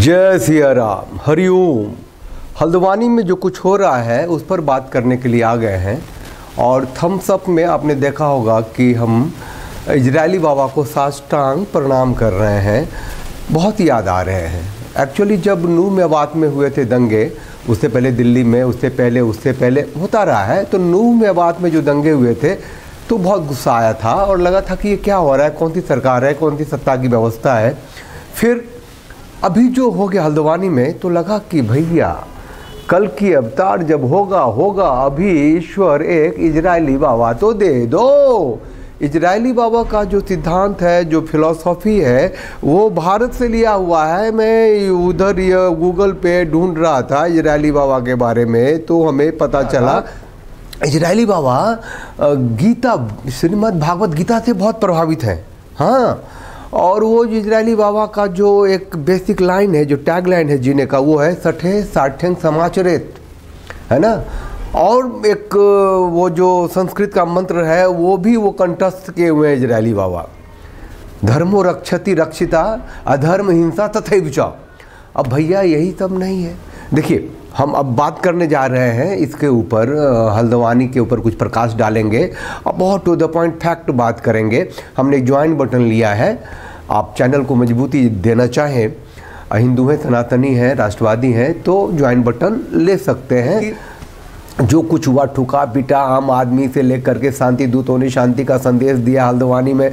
जय सिया राम, हरिओम। हल्द्वानी में जो कुछ हो रहा है उस पर बात करने के लिए आ गए हैं। और थम्स अप में आपने देखा होगा कि हम इजरायली बाबा को साष्टांग प्रणाम कर रहे हैं। बहुत याद आ रहे हैं। एक्चुअली जब नूह मेवात में हुए थे दंगे, उससे पहले दिल्ली में, उससे पहले होता रहा है। तो नूह मेवात में जो दंगे हुए थे तो बहुत गुस्सा आया था और लगा था कि ये क्या हो रहा है, कौन सी सरकार है, कौन सी सत्ता की व्यवस्था है। फिर अभी जो हो गया हल्द्वानी में तो लगा कि भैया कल की अवतार जब होगा अभी ईश्वर एक इजरायली बाबा तो दे दो। इजरायली बाबा का जो सिद्धांत है, जो फिलॉसफी है, वो भारत से लिया हुआ है। मैं उधर गूगल पे ढूंढ रहा था इजरायली बाबा के बारे में, तो हमें पता चला इजरायली बाबा गीता, श्रीमद् भागवत गीता से बहुत प्रभावित है। हाँ, और वो इजरायली बाबा का जो एक बेसिक लाइन है, जो टैग लाइन है जीने का, वो है सठे साठ्यंग समाचरित, है ना। और एक वो जो संस्कृत का मंत्र है वो भी वो कंठस्थ किए हुए हैं इजरायली बाबा। धर्मो रक्षति रक्षिता, अधर्म हिंसा तथैव च। अब भैया यही सब नहीं है। देखिए, हम अब बात करने जा रहे हैं इसके ऊपर, हल्द्वानी के ऊपर कुछ प्रकाश डालेंगे और बहुत टू द पॉइंट फैक्ट बात करेंगे। हमने एक ज्वाइन बटन लिया है। आप चैनल को मजबूती देना चाहें, हिंदू हैं, सनातनी हैं, राष्ट्रवादी हैं, तो ज्वाइन बटन ले सकते हैं। जो कुछ हुआ, ठुका पीटा आम आदमी से लेकर के शांति दूतों ने शांति का संदेश दिया हल्द्वानी में,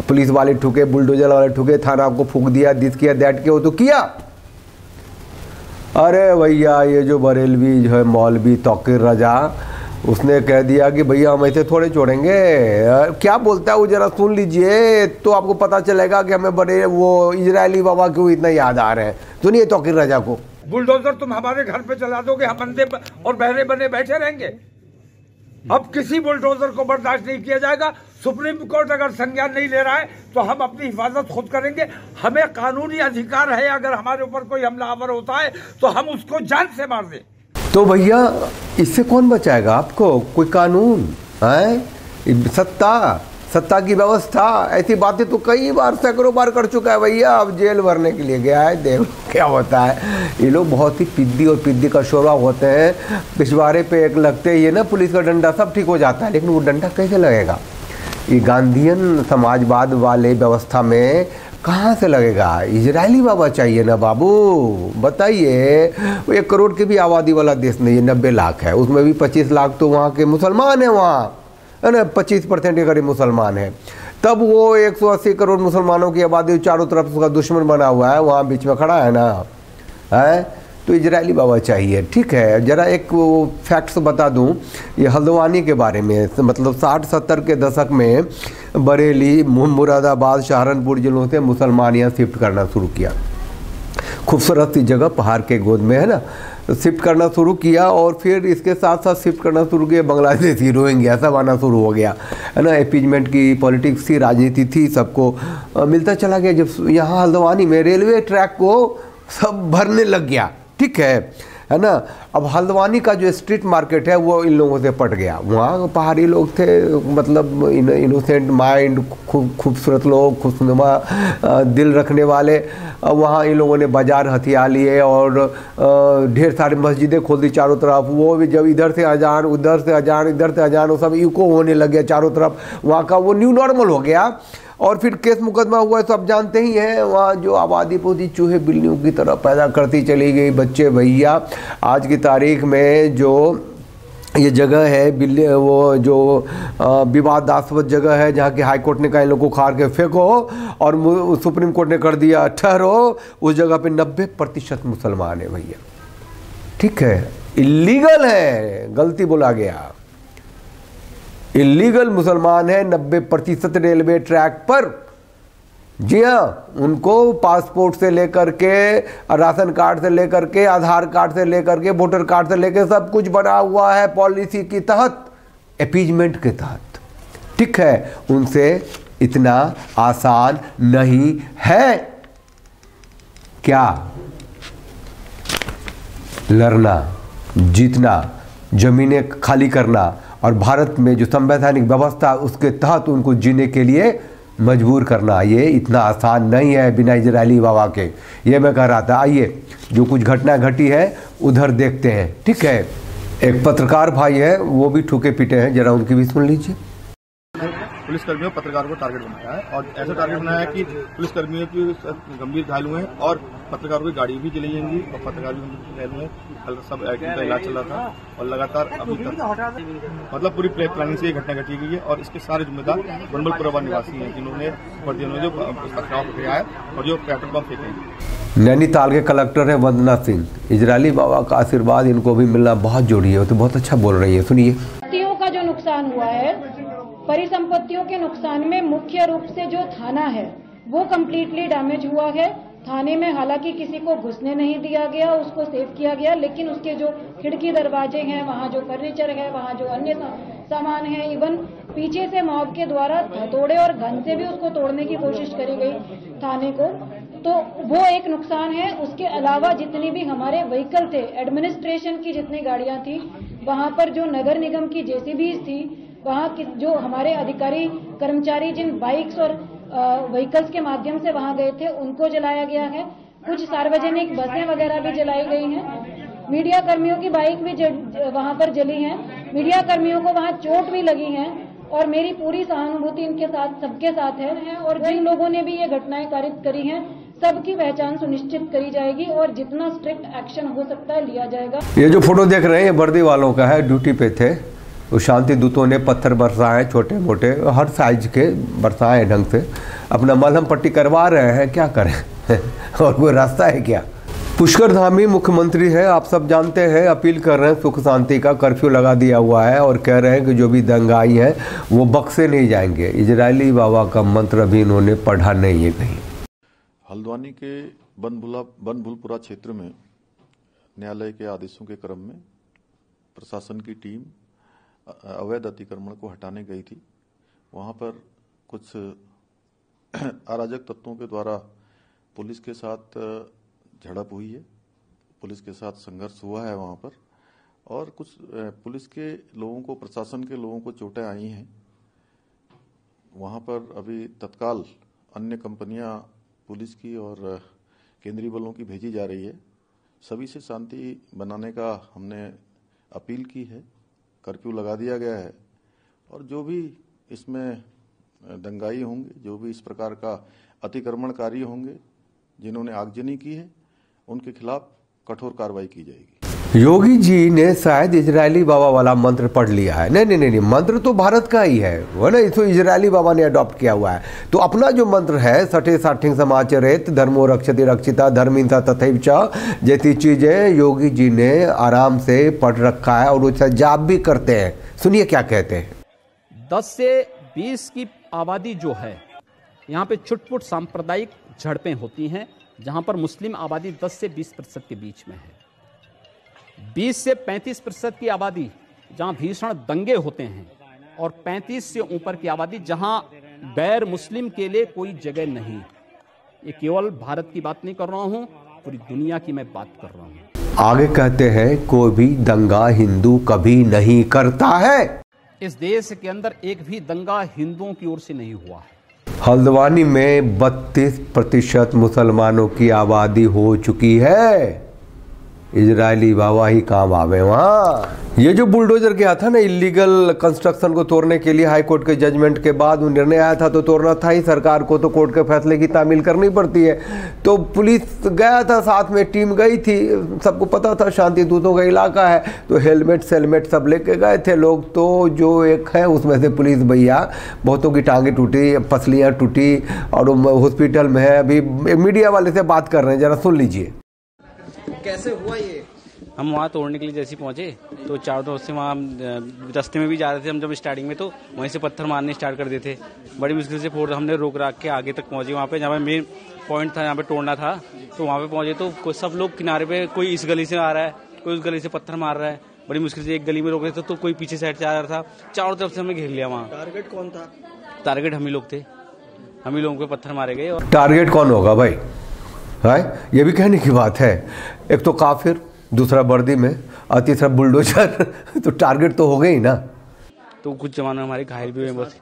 पुलिस वाले ठुके, बुलडोजर वाले ठुके, थाना को फूंक दिया, दिस किया दैट किया, वो तो किया। अरे भैया ये जो बरेलवी जो है मौलवी तौकीर रजा, उसने कह दिया कि भैया हम ऐसे थोड़े छोड़ेंगे। क्या बोलता है वो जरा सुन लीजिए तो आपको पता चलेगा कि हमें बड़े वो इजरायली बाबा क्यों इतना याद आ रहे हैं। सुनिए तौकीर रजा को। बुलडोजर तुम हमारे घर पे चला दोगे, हम अंधे और बहरे बने बैठे रहेंगे। अब किसी बुलडोजर को बर्दाश्त नहीं किया जाएगा। सुप्रीम कोर्ट अगर संज्ञान नहीं ले रहा है तो हम अपनी हिफाजत खुद करेंगे। हमें कानूनी अधिकार है, अगर हमारे ऊपर कोई हमलावर होता है तो हम उसको जान से मार दें। तो भैया इससे कौन बचाएगा आपको? कोई कानून है, सत्ता की व्यवस्था, ऐसी बातें तो कई बार सैकड़ों बार कर चुका है भैया। अब जेल भरने के लिए गया है, देख क्या होता है। ये लोग बहुत ही पिद्दी और पिद्दी का शोरा होते हैं। पिछवाड़े पे एक लगते ही है ना पुलिस का डंडा, सब ठीक हो जाता है। लेकिन वो डंडा कैसे लगेगा? ये गांधीयन समाजवाद वाले व्यवस्था में कहाँ से लगेगा? इजरायली बाबा चाहिए ना बाबू। बताइए, 1 करोड़ की भी आबादी वाला देश नहीं है, 90 लाख है, उसमें भी 25 लाख तो वहाँ के मुसलमान हैं, वहाँ है ना, 25% के करीब मुसलमान है। तब वो 180 करोड़ मुसलमानों की आबादी चारों तरफ उसका दुश्मन बना हुआ है, वहाँ बीच में खड़ा है ना, है। तो इजरायली बाबा चाहिए, ठीक है। जरा एक फैक्ट्स बता दूं ये हल्द्वानी के बारे में। मतलब 60-70 के दशक में बरेली, मुरादाबाद, सहारनपुर जिलों से मुसलमान यहाँ शिफ्ट करना शुरू किया। खूबसूरत सी जगह पहाड़ के गोद में, है ना, शिफ्ट करना शुरू किया। और फिर इसके साथ साथ शिफ्ट करना शुरू किया बांग्लादेशी, रोहिंग्या सब आना शुरू हो गया, है ना। अपीजमेंट की पॉलिटिक्स थी, राजनीति थी, सबको मिलता चला गया। जब यहाँ हल्द्वानी में रेलवे ट्रैक को सब भरने लग गया, ठीक है ना। अब हल्द्वानी का जो स्ट्रीट मार्केट है वो इन लोगों से पट गया। वहाँ पहाड़ी लोग थे, मतलब इनोसेंट माइंड, खूबसूरत लोग, खुशनुमा दिल रखने वाले। वहाँ इन लोगों ने बाजार हथिया लिए और ढेर सारी मस्जिदें खोल दी चारों तरफ। वो भी जब इधर से अजान, उधर से अजान, इधर से अजान, वो सब इको होने लग गया चारों तरफ। वहाँ का वो न्यू नॉर्मल हो गया। और फिर केस मुकदमा हुआ, तो आप जानते ही हैं। वहाँ जो आबादी पोती चूहे बिल्लियों की तरह पैदा करती चली गई बच्चे। भैया आज की तारीख में जो ये जगह है बिल्ली, वो जो विवादास्पद जगह है, जहाँ की हाई कोर्ट ने कहा इन लोग को उखाड़ के फेंको और सुप्रीम कोर्ट ने कर दिया ठहरो, उस जगह पे 90% मुसलमान है भैया, ठीक है। इलीगल है, गलती बोला गया, इलीगल मुसलमान है 90% रेलवे ट्रैक पर। जी हाँ, उनको पासपोर्ट से लेकर के, राशन कार्ड से लेकर के, आधार कार्ड से लेकर के, वोटर कार्ड से लेकर सब कुछ बना हुआ है पॉलिसी के तहत, अपीजमेंट के तहत, ठीक है। उनसे इतना आसान नहीं है क्या लड़ना, जीतना, जमीनें खाली करना और भारत में जो संवैधानिक व्यवस्था उसके तहत उनको जीने के लिए मजबूर करना ये इतना आसान नहीं है बिना इजरायली बाबा के। ये मैं कह रहा था। आइए जो कुछ घटना घटी है उधर देखते हैं, ठीक है। एक पत्रकार भाई है, वो भी ठुके पीटे हैं, जरा उनकी भी सुन लीजिए। पुलिसकर्मियों पत्रकारों को टारगेट बनाया है और ऐसा टारगेट बनाया है कि पुलिसकर्मियों की गंभीर घायल हुए हैं और पत्रकारों की गाड़ी भी जलाई जाएंगी और पत्रकार भी घायल हुए हैं। सब का इलाज चल रहा था और लगातार अभी तक मतलब पूरी प्लानिंग से ये घटना घटी गई है और इसके सारे जिम्मेदार बनबलपुरा निवासी हैं जिन्होंने जो पथराव किया है और जो पेट्रोल पंप फेंके हैं। नैनीताल के कलेक्टर है वंदना सिंह। इजरायली बाबा का आशीर्वाद इनको भी मिलना बहुत जरूरी है, तो बहुत अच्छा बोल रही है, सुनिए। का जो नुकसान हुआ है, परिसंपत्तियों के नुकसान में मुख्य रूप से जो थाना है वो कम्प्लीटली डैमेज हुआ है। थाने में हालांकि किसी को घुसने नहीं दिया गया, उसको सेव किया गया, लेकिन उसके जो खिड़की दरवाजे हैं, वहाँ जो फर्नीचर है, वहाँ जो अन्य सामान है, इवन पीछे से मॉब के द्वारा हथौड़े और गन से भी उसको तोड़ने की कोशिश करी गई थाने को, तो वो एक नुकसान है। उसके अलावा जितनी भी हमारे व्हीकल थे, एडमिनिस्ट्रेशन की जितनी गाड़ियां थी, वहाँ पर जो नगर निगम की जेसीबीज थी, वहाँ जो हमारे अधिकारी कर्मचारी जिन बाइक्स और व्हीकल्स के माध्यम से वहाँ गए थे उनको जलाया गया है। कुछ सार्वजनिक बसें वगैरह भी जलाई गई हैं। मीडिया कर्मियों की बाइक भी वहाँ पर जली हैं। मीडिया कर्मियों को वहाँ चोट भी लगी है और मेरी पूरी सहानुभूति इनके साथ, सबके साथ है। और जिन लोगों ने भी ये घटनाएं कारित करी हैं सबकी पहचान सुनिश्चित करी जाएगी और जितना स्ट्रिक्ट एक्शन हो सकता है लिया जाएगा। ये जो फोटो देख रहे हैं ये वर्दी वालों का है, ड्यूटी पे थे। तो शांति दूतों ने पत्थर बरसाए, छोटे मोटे हर साइज के बरसाए ढंग से, अपना मलहम पट्टी करवा रहे हैं। क्या करें और कोई रास्ता है क्या? पुष्कर धामी मुख्यमंत्री है, आप सब जानते हैं, अपील कर रहे हैं सुख शांति का। कर्फ्यू लगा दिया हुआ है और कह रहे हैं कि जो भी दंगाई है वो बख्शे नहीं जाएंगे। इजरायली बाबा का मंत्र अभी इन्होंने पढ़ा नहीं है कहीं। हल्द्वानी के बनभूलपुरा क्षेत्र में न्यायालय के आदेशों के क्रम में प्रशासन की टीम अवैध अतिक्रमण को हटाने गई थी। वहां पर कुछ अराजक तत्वों के द्वारा पुलिस के साथ झड़प हुई है, पुलिस के साथ संघर्ष हुआ है वहां पर, और कुछ पुलिस के लोगों को, प्रशासन के लोगों को चोटें आई हैं। वहां पर अभी तत्काल अन्य कंपनियां पुलिस की और केंद्रीय बलों की भेजी जा रही है। सभी से शांति बनाने का हमने अपील की है। कर्फ्यू लगा दिया गया है और जो भी इसमें दंगाई होंगे, जो भी इस प्रकार का अतिक्रमणकारी होंगे, जिन्होंने आगजनी की है, उनके खिलाफ कठोर कार्रवाई की जाएगी। योगी जी ने शायद इजरायली बाबा वाला मंत्र पढ़ लिया है। नहीं, मंत्र तो भारत का ही है, वो ना, इसको इजरायली बाबा ने अडॉप्ट किया हुआ है। तो अपना जो मंत्र है, सठे साठिंग समाचरेत धर्मो रक्षति रक्षिता धर्मिंसा तथैव च, जैसी चीजें योगी जी ने आराम से पढ़ रखा है और उसका जाप भी करते हैं। सुनिए क्या कहते हैं। 10 से 20 की आबादी जो है, यहाँ पे छुटपुट सांप्रदायिक झड़पें होती हैं, जहाँ पर मुस्लिम आबादी 10 से 20% के बीच में है। 20 से 35% की आबादी जहां भीषण दंगे होते हैं और 35 से ऊपर की आबादी जहां गैर मुस्लिम के लिए कोई जगह नहीं। ये केवल भारत की बात नहीं कर रहा हूं, पूरी दुनिया की मैं बात कर रहा हूं। आगे कहते हैं कोई भी दंगा हिंदू कभी नहीं करता है। इस देश के अंदर एक भी दंगा हिंदुओं की ओर से नहीं हुआ है। हल्द्वानी में 32% मुसलमानों की आबादी हो चुकी है। इजरायली बाबा ही काम आवे वहाँ। ये जो बुलडोजर गया था ना इलीगल कंस्ट्रक्शन को तोड़ने के लिए, हाई कोर्ट के जजमेंट के बाद वो निर्णय आया था, तो तोड़ना था ही सरकार को, तो कोर्ट के फैसले की तामील करनी पड़ती है। तो पुलिस गया था, साथ में टीम गई थी, सबको पता था शांति दूतों का इलाका है, तो हेलमेट सेलमेट सब लेके गए थे लोग। तो जो एक है उसमें से पुलिस भैया, बहुतों की टांगें टूटी, पसलियाँ टूटी और हॉस्पिटल में है। अभी मीडिया वाले से बात कर रहे हैं, जरा सुन लीजिए। कैसे हुआ ये? हम वहाँ तोड़ने के लिए जैसे पहुंचे तो चारों तरफ से वहाँ रास्ते में भी जा रहे थे हम, जब स्टार्टिंग में तो वहीं से पत्थर मारने स्टार्ट कर देते। बड़ी मुश्किल से फोड़ हमने रोक राख के आगे तक पहुंचे, वहाँ पे जहाँ पे मेन पॉइंट था, यहाँ पे तोड़ना था। तो वहाँ पे पहुंचे तो सब लोग किनारे पे, कोई इस गली से आ रहा है, कोई उस गली से पत्थर मार रहा है। बड़ी मुश्किल से एक गली में रोक रहे थे तो कोई पीछे साइड से आ रहा था। चारों तरफ से हमें घेर लिया। वहाँ टारगेट कौन था? टारगेट हम ही लोग थे, हम ही लोगों पे पत्थर मारे गए। और टारगेट कौन होगा भाई? है ये भी कहने की बात है। एक तो काफिर, दूसरा वर्दी में और तीसरा बुलडोजर तो टारगेट तो हो गए ही ना। तो कुछ जवान हमारे घायल भी हुए बस।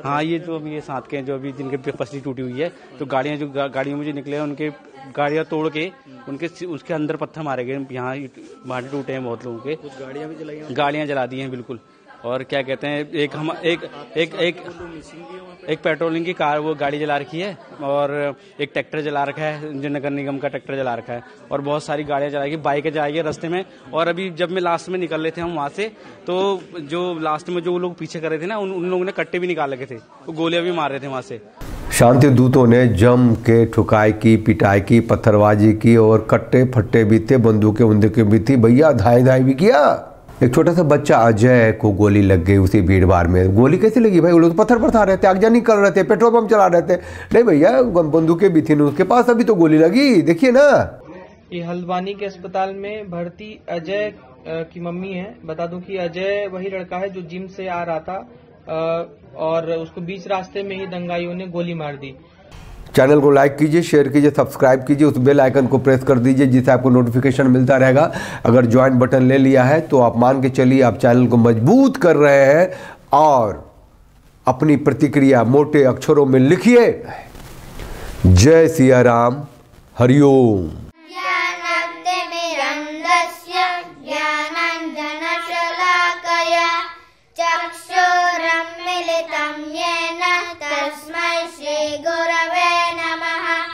हाँ, ये जो अभी ये साथ के जो अभी जिनके पसली टूटी हुई है, तो गाड़ियाँ जो गाड़ियों में जो निकले हैं उनके गाड़ियाँ तोड़ के उनके उसके अंदर पत्थर मारे गए। यहाँ भाटे टूटे हैं बहुत लोगों के, गाड़ियाँ भी जलाई, गाड़ियाँ जला दी हैं बिल्कुल। और क्या कहते हैं, एक पेट्रोलिंग की कार वो गाड़ी जला रखी है, और एक ट्रैक्टर जला रखा है, जो नगर निगम का ट्रैक्टर जला रखा है, और बहुत सारी गाड़ियां जलाएगी, बाइकें जाएगी रास्ते में। और अभी जब मैं लास्ट में निकल रहे थे हम वहां से, तो जो लास्ट में जो लोग पीछे कर रहे थे ना, उन लोगों ने कट्टे भी निकाल रखे थे, वो गोलियां भी मार रहे थे वहां से। शांति दूतों ने जम के ठुकाई की, पिटाई की, पत्थरबाजी की, और कट्टे फट्टे भी थे, बंदूकें उंदूकें भी थी भैया, धाई भी किया। एक छोटा सा बच्चा अजय को गोली लग गई उसी भीड़ भाड़ में। गोली कैसे लगी भाई? वो लोग पत्थर बरसा रहे थे, आगजनी कर रहे थे, पेट्रोल पंप चला रहे थे। नहीं भैया, बंदूकें भी थी उसके पास, अभी तो गोली लगी, देखिए ना। ये हल्द्वानी के अस्पताल में भर्ती अजय की मम्मी है। बता दूं कि अजय वही लड़का है जो जिम से आ रहा था, और उसको बीच रास्ते में ही दंगाइयों ने गोली मार दी। चैनल को लाइक कीजिए, शेयर कीजिए, सब्सक्राइब कीजिए, उस बेल आइकन को प्रेस कर दीजिए जिससे आपको नोटिफिकेशन मिलता रहेगा। अगर ज्वाइन बटन ले लिया है तो आप मान के चलिए आप चैनल को मजबूत कर रहे हैं। और अपनी प्रतिक्रिया मोटे अक्षरों में लिखिए। जय सिया राम, हरिओम।